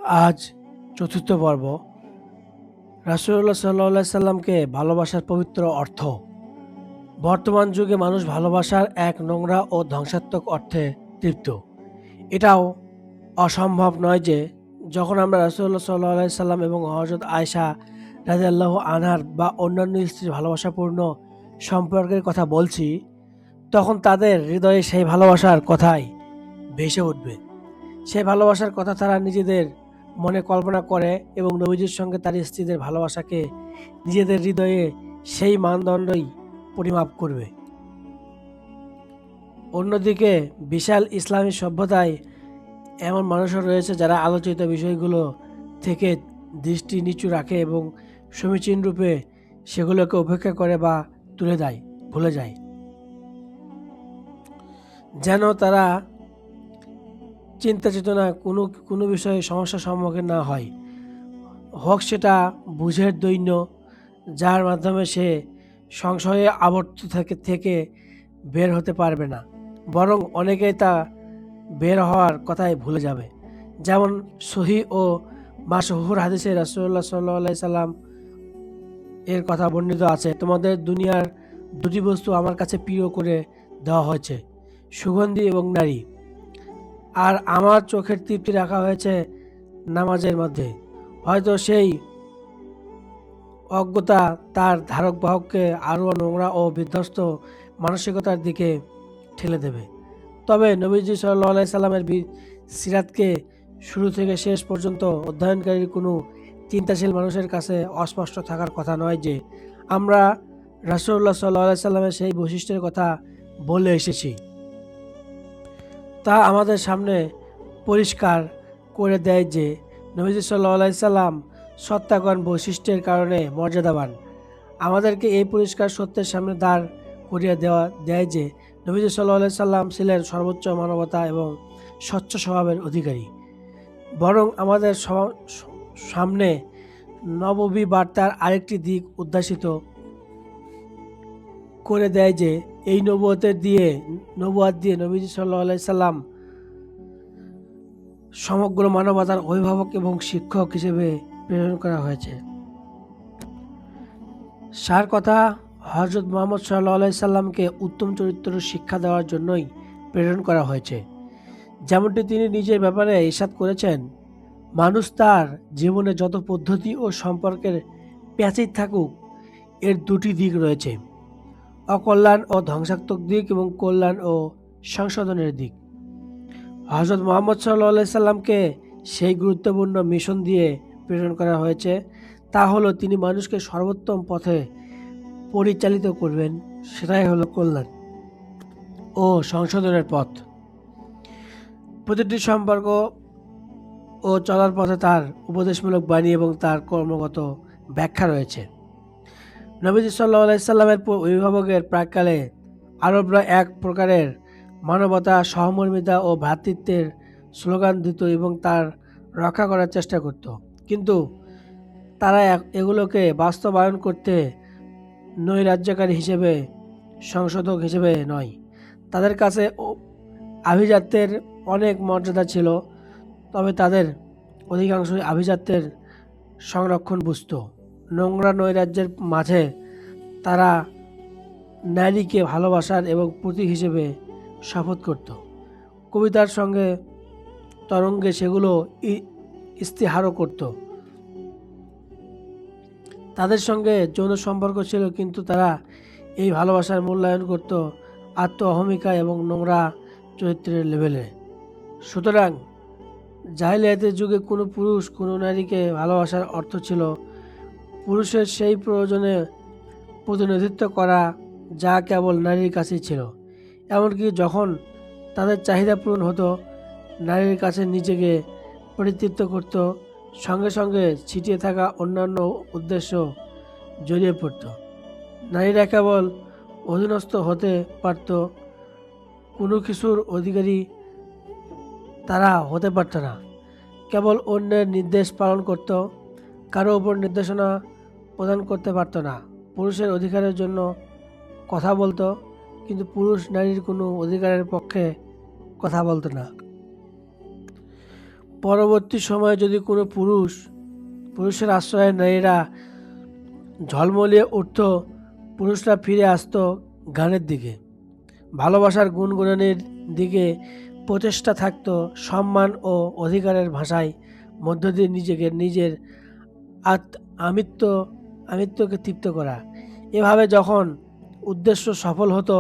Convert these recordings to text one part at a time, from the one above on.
আজ চতুর্থ পর্ব। রাসূলুল্লাহ সাল্লাল্লাহু সাল্লামকে ভালোবাসার পবিত্র অর্থ। বর্তমান যুগে মানুষ ভালোবাসার এক নোংরা ও ধ্বংসাত্মক অর্থে তৃপ্ত। এটাও অসম্ভব নয় যে যখন আমরা রাসূলুল্লাহ সাল্লাল্লাহু সাল্লাম এবং হযরত আয়েশা রাদিয়াল্লাহু আনহার বা অন্যান্য স্ত্রীর ভালোবাসাপূর্ণ সম্পর্কের কথা বলছি, তখন তাদের হৃদয়ে সেই ভালোবাসার কথাই ভেসে উঠবে। সেই ভালোবাসার কথা তারা নিজেদের মনে কল্পনা করে এবং নবীজির সঙ্গে তার স্ত্রীদের ভালোবাসাকে নিজেদের হৃদয়ে সেই মানদণ্ডই পরিমাপ করবে। অন্যদিকে বিশাল ইসলামী সভ্যতায় এমন মানুষও রয়েছে যারা আলোচিত বিষয়গুলো থেকে দৃষ্টি নিচু রাখে এবং সমীচীন রূপে সেগুলোকে উপেক্ষা করে বা ভুলে যায়, যেন তারা চিন্তা চেতনা কোনো বিষয়ে সমস্যার সম্মুখীন না হয়, হোক সেটা বুঝের দৈন্য, যার মাধ্যমে সে সংশয়ে আবর্ত থেকে বের হতে পারবে না, বরং অনেকেই তা বের হওয়ার কথাই ভুলে যাবে। যেমন সহিহ ও মাশহুর হাদিসে রাসূলুল্লাহ সাল্লাল্লাহু আলাইহি সাল্লাম এর কথা বর্ণিত আছে, তোমাদের দুনিয়ার দুটি বস্তু আমার কাছে প্রিয় করে দেওয়া হয়েছে, সুগন্ধি এবং নারী, আর আমার চোখের তৃপ্তি রাখা হয়েছে নামাজের মধ্যে। হয়তো সেই অজ্ঞতা তার ধারক বাহককে আরও নোংরা ও বিধ্বস্ত মানসিকতার দিকে ঠেলে দেবে। তবে নবীজি সাল্লাল্লাহু আলাইহি সাল্লামের সিরাতকে শুরু থেকে শেষ পর্যন্ত অধ্যয়নকারীর কোনো চিন্তাশীল মানুষের কাছে অস্পষ্ট থাকার কথা নয় যে আমরা রাসূলুল্লাহ সাল্লাল্লাহু আলাইহি সাল্লামের সেই বৈশিষ্ট্যের কথা বলে এসেছি। তা আমাদের সামনে পরিষ্কার করে দেয় যে নবীজি সাল্লাল্লাহু আলাইহি সাল্লাম সত্তাগণ বৈশিষ্ট্যের কারণে মর্যাদাবান। আমাদেরকে এই পরিষ্কার সত্যের সামনে দাঁড় করিয়ে দেয় যে নবীজি সাল্লাল্লাহু আলাইহি সাল্লাম ছিলেন সর্বোচ্চ মানবতা এবং স্বচ্ছ স্বভাবের অধিকারী। বরং আমাদের সামনে নববী বার্তার আরেকটি দিক উদ্ভাসিত করে দেয় যে এই নবুয়ত দিয়ে নবীজি সাল্লাল্লাহু আলাইহি সাল্লাম সমগ্র মানবতার অভিভাবক এবং শিক্ষক হিসেবে প্রেরণ করা হয়েছে। সার কথা, হযরত মুহাম্মদ সাল্লাল্লাহু আলাইহি সাল্লামকে উত্তম চরিত্রের শিক্ষা দেওয়ার জন্যই প্রেরণ করা হয়েছে। যেমনটি তিনি নিজের ব্যাপারে ইরশাদ করেছেন, মানুষ তার জীবনে যত পদ্ধতি ও সম্পর্কের প্যাঁচির থাকুক, এর দুটি দিক রয়েছে, অকল্যাণ ও ধ্বংসাত্মক দিক এবং কল্যাণ ও সংশোধনের দিক। হযরত মুহাম্মদ সাল্লাল্লাহু আলাইহি সাল্লামকে সেই গুরুত্বপূর্ণ মিশন দিয়ে প্রেরণ করা হয়েছে, তা হলো তিনি মানুষকে সর্বোত্তম পথে পরিচালিত করবেন। সেটাই হলো কল্যাণ ও সংশোধনের পথ। প্রতিটি সম্পর্ক ও চলার পথে তার উপদেশমূলক বাণী এবং তার কর্মগত ব্যাখ্যা রয়েছে। নবীজি সাল্লাল্লাহু আলাইহি সাল্লামের অভিভাবকের প্রাক্কালে আরবরা এক প্রকারের মানবতা, সহমর্মিতা ও ভ্রাতৃত্বের স্লোগান দিত এবং তার রক্ষা করার চেষ্টা করত, কিন্তু তারা এগুলোকে বাস্তবায়ন করতে নৈরাজ্যকারী হিসেবে, সংশোধক হিসেবে নয়। তাদের কাছে আভিজাত্যের অনেক মর্যাদা ছিল, তবে তাদের অধিকাংশই আভিজাত্যের সংরক্ষণ বুঝত। নোংরা নৈরাজ্যের মাঝে তারা নারীকে ভালোবাসার এবং প্রতীক হিসেবে শপথ করত। কবিতার সঙ্গে তরঙ্গে সেগুলো ইস্তেহারও করত। তাদের সঙ্গে যৌন সম্পর্ক ছিল, কিন্তু তারা এই ভালোবাসার মূল্যায়ন করত আত্ম অহমিকা এবং নোংরা চরিত্রের লেভেলে। সুতরাং জাহিলিয়াতের যুগে কোনো পুরুষ কোনো নারীকে ভালোবাসার অর্থ ছিল পুরুষের সেই প্রয়োজনে প্রতিনিধিত্ব করা যা কেবল নারীর কাছেই ছিল। এমনকি যখন তাদের চাহিদা পূরণ হতো, নারীর কাছে নিজেকে পরিতৃপ্ত করত, সঙ্গে সঙ্গে ছিটিয়ে থাকা অন্যান্য উদ্দেশ্য জড়িয়ে পড়ত। নারীরা কেবল অধীনস্থ হতে পারত, কোনো কিছুর অধিকারী তারা হতে পারত না। কেবল অন্যের নির্দেশ পালন করত, কারো উপর নির্দেশনা প্রদান করতে পারত না। পুরুষের অধিকারের জন্য কথা বলতো, কিন্তু পুরুষ নারীর কোনো অধিকারের পক্ষে কথা বলতো না। পরবর্তী সময়ে যদি কোনো পুরুষের আশ্রয়ে নারীরা ঝলমলিয়ে উঠত, পুরুষরা ফিরে আসতো গানের দিকে, ভালোবাসার গুণগুণানির দিকে প্রচেষ্টা থাকতো, সম্মান ও অধিকারের ভাষায় মধ্য দিয়ে নিজের আমিত্ব আমিত্বকে তৃপ্ত করা। এভাবে যখন উদ্দেশ্য সফল হতো,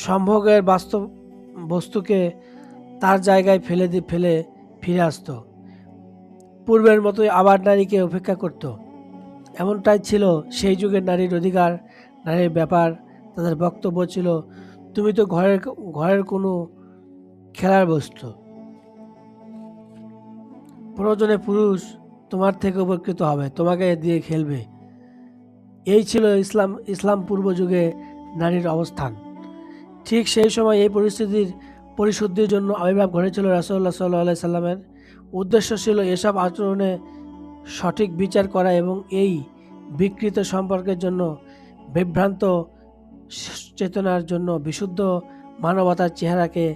সম্ভোগের বাস্তব বস্তুকে তার জায়গায় ফেলে ফিরে আসতো, পূর্বের মতোই আবার নারীকে উপেক্ষা করত। এমনটাই ছিল সেই যুগের নারীর অধিকার, নারীর ব্যাপার। তাদের বক্তব্য ছিল, তুমি তো ঘরের কোনো খেলার বস্তু, প্রয়োজনে পুরুষ তোমার থেকে উপকৃত হবে, তোমাকে দিয়ে খেলবে। এই ছিল ইসলাম পূর্ব যুগে নারীর অবস্থান। ঠিক সেই সময় এই পরিশুদ্ধির জন্য আবির্ভাব ঘটেছিল রাসূলুল্লাহ সাল্লাল্লাহু আলাইহি সাল্লামের। উদ্দেশ্য ছিল এসব আচরণে সঠিক বিচার করা এবং এই বিকৃত সম্পর্কের জন্য বিভ্রান্ত চেতনার জন্য বিশুদ্ধ মানবতার চেহারাকে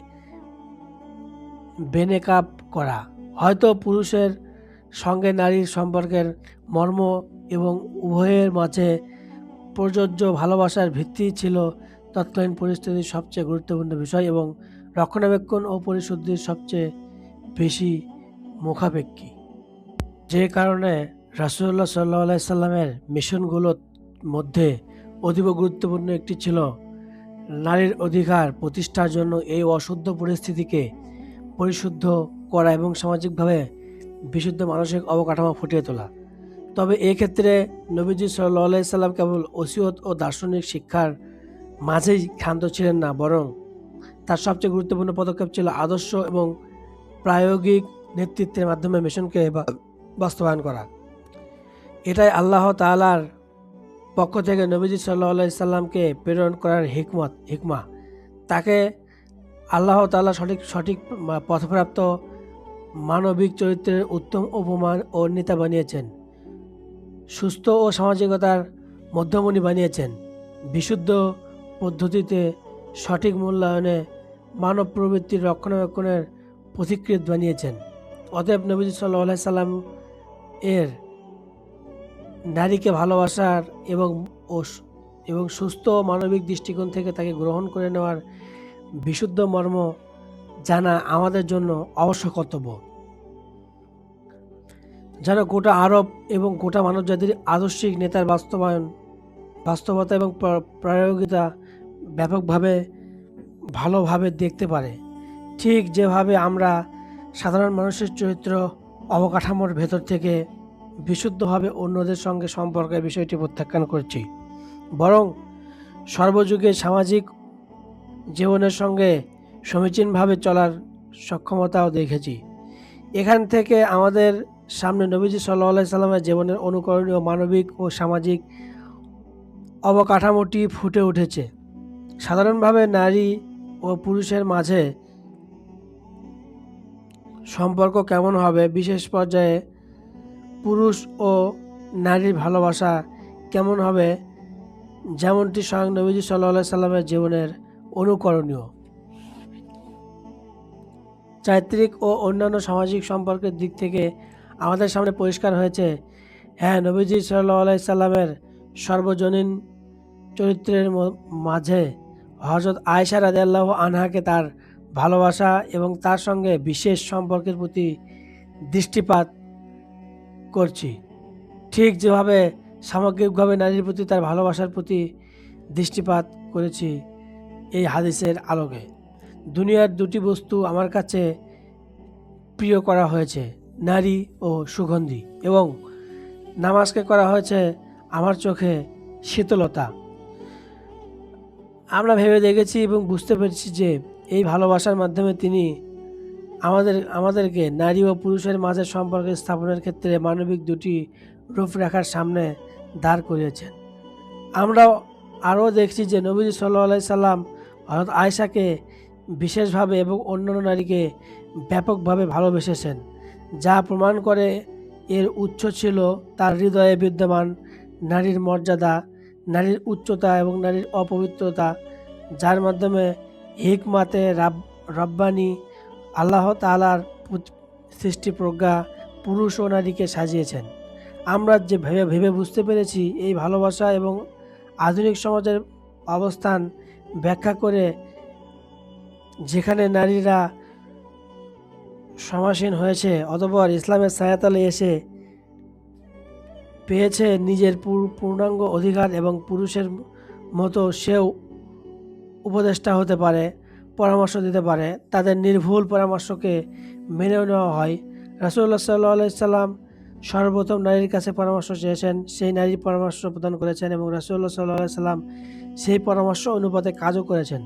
বেনেকাব করা। হয়তো পুরুষের সঙ্গে নারীর সম্পর্কের মর্ম এবং উভয়ের মাঝে প্রযোজ্য ভালোবাসার ভিত্তি ছিল তৎকালীন পরিস্থিতির সবচেয়ে গুরুত্বপূর্ণ বিষয় এবং রক্ষণাবেক্ষণ ও পরিশুদ্ধির সবচেয়ে বেশি মুখাপেক্ষী। যে কারণে রাসূলুল্লাহ সাল্লাল্লাহু আলাইহি সাল্লামের মিশনগুলোর মধ্যে অতীব গুরুত্বপূর্ণ একটি ছিল নারীর অধিকার প্রতিষ্ঠার জন্য এই অশুদ্ধ পরিস্থিতিকে পরিশুদ্ধ করা এবং সামাজিকভাবে বিশুদ্ধ মানসিক অবকাঠামো ফুটিয়ে তোলা। তবে এক্ষেত্রে নবীজি সাল্লাল্লাহু আলাইহি সাল্লাম কেবল ওসিয়ত ও দার্শনিক শিক্ষার মাঝেই ক্ষান্ত ছিলেন না, বরং তার সবচেয়ে গুরুত্বপূর্ণ পদক্ষেপ ছিল আদর্শ এবং প্রায়োগিক নেতৃত্বের মাধ্যমে মিশনকে বাস্তবায়ন করা। এটাই আল্লাহ তাআলার পক্ষ থেকে নবীজি সাল্লাল্লাহু আলাইহি সাল্লামকে প্রেরণ করার হিকমা। তাকে আল্লাহ তাআলা সঠিক পথপ্রাপ্ত মানবিক চরিত্রের উত্তম উপমান ও নেতা বানিয়েছেন, সুস্থ ও সামাজিকতার মধ্যমণি বানিয়েছেন, বিশুদ্ধ পদ্ধতিতে সঠিক মূল্যায়নে মানব প্রবৃত্তির রক্ষণাবেক্ষণের পথিকৃৎ বানিয়েছেন। অতএব নবীজি সাল্লাল্লাহু আলাইহি সাল্লাম এর নারীকে ভালোবাসার এবং সুস্থ মানবিক দৃষ্টিকোণ থেকে তাকে গ্রহণ করে নেওয়ার বিশুদ্ধ মর্ম জানা আমাদের জন্য অবশ্য কর্তব্য। যেন গোটা আরব এবং গোটা মানবজাতির আদর্শিক নেতার বাস্তবতা এবং প্রায়োগিকতা ভালোভাবে দেখতে পারে। ঠিক যেভাবে আমরা সাধারণ মানুষের চরিত্র অবকাঠামোর ভেতর থেকে বিশুদ্ধভাবে অন্যদের সঙ্গে সম্পর্কের বিষয়টি প্রত্যাখ্যান করছি, বরং সর্বযুগে সামাজিক জীবনের সঙ্গে সমীচীনভাবে চলার সক্ষমতাও দেখেছি। এখান থেকে আমাদের সামনে নবীজি সাল্লাল্লাহু আলাইহি সাল্লামের জীবনের অনুকরণীয় মানবিক ও সামাজিক অবকাঠামোটি ফুটে উঠেছে। সাধারণভাবে নারী ও পুরুষের মাঝে সম্পর্ক কেমন হবে, বিশেষ পর্যায়ে পুরুষ ও নারীর ভালোবাসা কেমন হবে, যেমনটি স্বয়ং নবীজি সাল্লাল্লাহু আলাইহি সাল্লামের জীবনের অনুকরণীয়। চারিত্রিক ও অন্যান্য সামাজিক সম্পর্কের দিক থেকে আমাদের সামনে পরিষ্কার হয়েছে, হ্যাঁ, নবীজি সাল্লাল্লাহু আলাইহি সাল্লামের সর্বজনীন চরিত্রের মাঝে হযরত আয়েশা রাদিয়াল্লাহু আনহাকে তার ভালোবাসা এবং তার সঙ্গে বিশেষ সম্পর্কের প্রতি দৃষ্টিপাত করছি, ঠিক যেভাবে সামগ্রিকভাবে নারীর প্রতি তার ভালোবাসার প্রতি দৃষ্টিপাত করেছি এই হাদিসের আলোকে। দুনিয়ার দুটি বস্তু আমার কাছে প্রিয় করা হয়েছে, নারী ও সুগন্ধি, এবং নামাজকে করা হয়েছে আমার চোখে শীতলতা। আমরা ভেবে দেখেছি এবং বুঝতে পেরেছি যে এই ভালোবাসার মাধ্যমে তিনি আমাদেরকে নারী ও পুরুষের মাঝে সম্পর্ক স্থাপনের ক্ষেত্রে মানবিক দুটি রূপরেখার সামনে দাঁড় করিয়েছেন। আমরা আরও দেখছি যে নবীজি সাল্লাল্লাহু আলাইহি সাল্লাম হযরত আয়েশাকে বিশেষভাবে এবং অন্যান্য নারীকে ব্যাপকভাবে ভালোবেসেছেন, যা প্রমাণ করে এর উৎস ছিল তার হৃদয়ে বিদ্যমান নারীর মর্যাদা, নারীর উচ্চতা এবং নারীর অপবিত্রতা, যার মাধ্যমে হিকমাতে রব্বানী আল্লাহ তাআলার সৃষ্টি প্রজ্ঞা পুরুষ ও নারীকে সাজিয়েছেন। আমরা যে ভেবে ভেবে বুঝতে পেরেছি এই ভালোবাসা এবং আধুনিক সমাজের অবস্থান ব্যাখ্যা করে, যেখানে নারীরা সমাসীন হয়েছে, অতঃপর ইসলামের ছায়াতলে এসে পেয়েছে নিজের পূর্ণাঙ্গ অধিকার এবং পুরুষের মতো সেও উপদেষ্টা হতে পারে, পরামর্শ দিতে পারে, তাদের নির্ভুল পরামর্শকে মেনেও নেওয়া হয়। রাসূলুল্লাহ সাল্লাল্লাহু আলাইহি সাল্লাম সর্বপ্রথম নারীর কাছে পরামর্শ চেয়েছেন, সেই নারী পরামর্শ প্রদান করেছেন এবং রাসূলুল্লাহ সাল্লাল্লাহু আলাইহি সাল্লাম সেই পরামর্শ অনুপাতে কাজও করেছেন।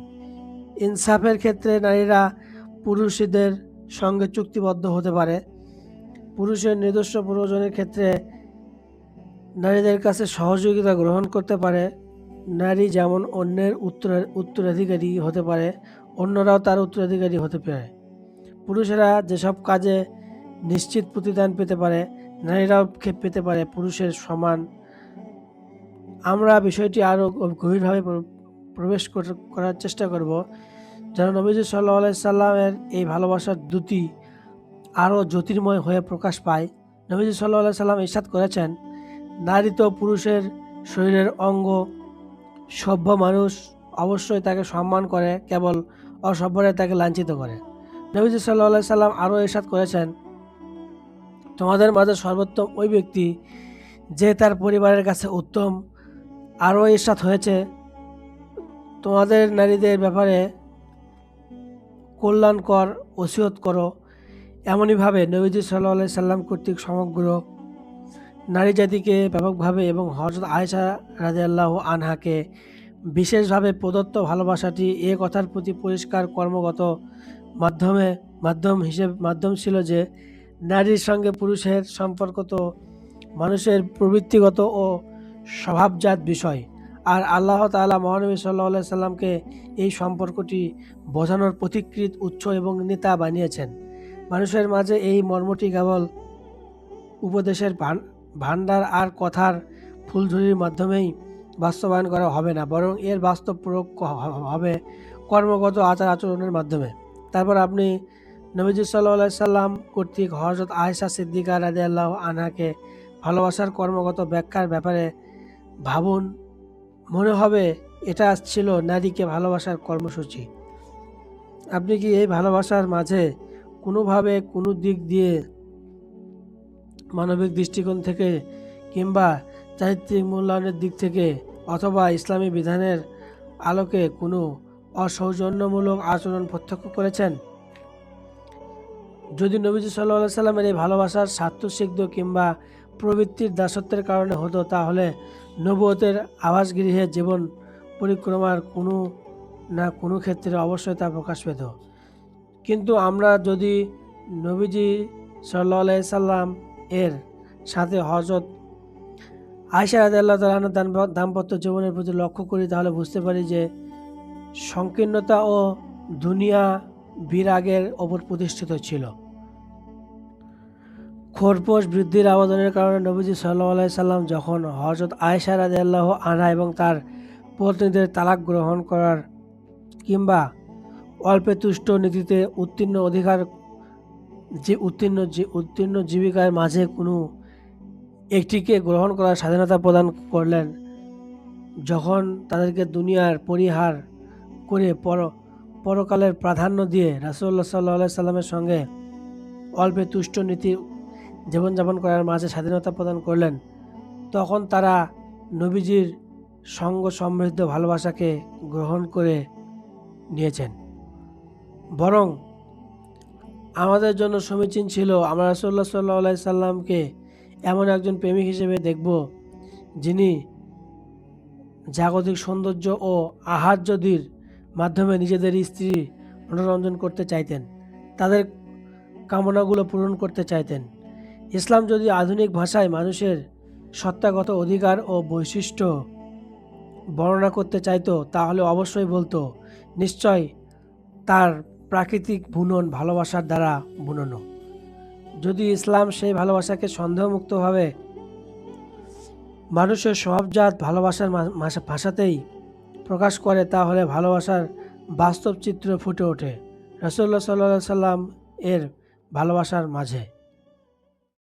ইনসাফের ক্ষেত্রে নারীরা পুরুষদের সঙ্গে চুক্তিবদ্ধ হতে পারে। পুরুষের নিজস্ব প্রয়োজনের ক্ষেত্রে নারীদের কাছে সহযোগিতা গ্রহণ করতে পারে। নারী যেমন অন্যের উত্তরাধিকারী হতে পারে, অন্যরাও তার উত্তরাধিকারী হতে পারে। পুরুষেরা যেসব কাজে নিশ্চিত প্রতিদান পেতে পারে, নারীরাও পেতে পারে পুরুষের সমান। আমরা বিষয়টি আরও গভীরভাবে প্রবেশ করার চেষ্টা করব, যেন নবীজি সাল্লাল্লাহু আলাইহি সাল্লামের এই ভালোবাসার দ্যুতি আরও জ্যোতির্ময় হয়ে প্রকাশ পায়। নবীজি সাল্লাল্লাহু আলাইহি সাল্লাম ইরশাদ করেছেন, নারী তো পুরুষের শরীরের অঙ্গ। সভ্য মানুষ অবশ্যই তাকে সম্মান করে, কেবল অসভ্যরা তাকে লাঞ্ছিত করে। নবীজি সাল্লাল্লাহু আলাইহি সাল্লাম আরও ইরশাদ করেছেন, তোমাদের মাঝে সর্বোত্তম ওই ব্যক্তি যে তার পরিবারের কাছে উত্তম। আরও ইরশাদ হয়েছে, তোমাদের নারীদের ব্যাপারে কল্যাণকর ওসিয়ত করো। এমনইভাবে নবীজি সাল্লাল্লাহু আলাইহি সাল্লাম কর্তৃক সমগ্র নারী জাতিকে ব্যাপকভাবে এবং হযরত আয়েশা রাদিয়াল্লাহু আনহাকে বিশেষভাবে প্রদত্ত ভালোবাসাটি এ কথার প্রতি পরিষ্কার কর্মগত মাধ্যম ছিল যে নারীর সঙ্গে পুরুষের সম্পর্ক তো মানুষের প্রবৃত্তিগত ও স্বভাবজাত বিষয়, আর আল্লাহ তাআলা মহানবী সাল্লাল্লাহু আলাইহি সাল্লামকে এই সম্পর্কটি বোঝানোর পথিকৃৎ উৎস এবং নেতা বানিয়েছেন। মানুষের মাঝে এই মর্মটি কেবল উপদেশের ভান্ডার আর কথার ফুলঝুরির মাধ্যমেই বাস্তবায়ন করা হবে না, বরং এর বাস্তব প্রয়োগ হবে কর্মগত আচার আচরণের মাধ্যমে। তারপর আপনি নবীজি সাল্লাল্লাহু আলাইহি সাল্লাম কর্তৃক হযরত আয়েশা সিদ্দিকা রাদিয়াল্লাহু আনহাকে ভালোবাসার কর্মগত ব্যাখ্যার ব্যাপারে ভাবুন। মনে হবে এটা ছিল নারীকে ভালোবাসার কর্মসূচি। আপনি কি এই ভালোবাসার মাঝে কোনোভাবে কোনো দিক দিয়ে, মানবিক দৃষ্টিকোণ থেকে কিংবা চারিত্রিক মূল্যায়নের দিক থেকে অথবা ইসলামী বিধানের আলোকে কোনো অসৌজন্যমূলক আচরণ প্রত্যক্ষ করেছেন? যদি নবীজি সাল্লাল্লাহু আলাইহি সাল্লামের এই ভালোবাসার স্বার্থসিদ্ধ কিংবা প্রবৃত্তির দাসত্বের কারণে হতো, তাহলে নবুয়তের আবাসগৃহে জীবন পরিক্রমার কোনো না কোনো ক্ষেত্রে অবশ্যই তা প্রকাশ পেত। কিন্তু আমরা যদি নবীজি সাল্লাল্লাহু আলাইহি সাল্লাম এর সাথে হযরত আয়েশা রাদিয়াল্লাহু তাআলা আনহার দাম্পত্য জীবনের প্রতি লক্ষ্য করি, তাহলে বুঝতে পারি যে সংকীর্ণতা ও দুনিয়া বিরাগের ওপর প্রতিষ্ঠিত ছিল। খোরপোশ বৃদ্ধির আবেদনের কারণে নবীজি সাল্লাল্লাহু আলাইহি সাল্লাম যখন হযরত আয়েশা রাদিয়াল্লাহু আনহা এবং তার পত্নীদের তালাক গ্রহণ করার কিংবা অল্পে তুষ্ট নীতিতে উত্তীর্ণ জীবিকার মাঝে কোনো একটিকে গ্রহণ করার স্বাধীনতা প্রদান করলেন, যখন তাদেরকে দুনিয়ার পরিহার করে পরকালের প্রাধান্য দিয়ে রাসূলুল্লাহ সাল্লাল্লাহু আলাইহি সাল্লামের সঙ্গে অল্পে তুষ্ট নীতি জীবনযাপন করার মাঝে স্বাধীনতা প্রদান করলেন, তখন তারা নবীজির সঙ্গ সমৃদ্ধ ভালোবাসাকে গ্রহণ করে নিয়েছেন। বরং আমাদের জন্য সমীচীন ছিল আমরা রাসূলুল্লাহ সাল্লাল্লাহু আলাইহি সাল্লামকে এমন একজন প্রেমিক হিসেবে দেখব, যিনি জাগতিক সৌন্দর্য ও আহার্যদির মাধ্যমে নিজেদের স্ত্রী মনোরঞ্জন করতে চাইতেন, তাদের কামনাগুলো পূরণ করতে চাইতেন। ইসলাম যদি আধুনিক ভাষায় মানুষের সত্তাগত অধিকার ও বৈশিষ্ট্য বর্ণনা করতে চাইতো, তাহলে অবশ্যই বলতো, নিশ্চয় তার প্রাকৃতিক বুনন ভালোবাসার দ্বারা বুননো। যদি ইসলাম সেই ভালোবাসাকে সন্দেহমুক্তভাবে মানুষের স্বভাবজাত ভালোবাসার ভাষাতেই প্রকাশ করে, তাহলে ভালোবাসার বাস্তব চিত্র ফুটে ওঠে। রাসূলুল্লাহ সাল্লাল্লাহু আলাইহি সাল্লাম এর ভালোবাসার মাঝে।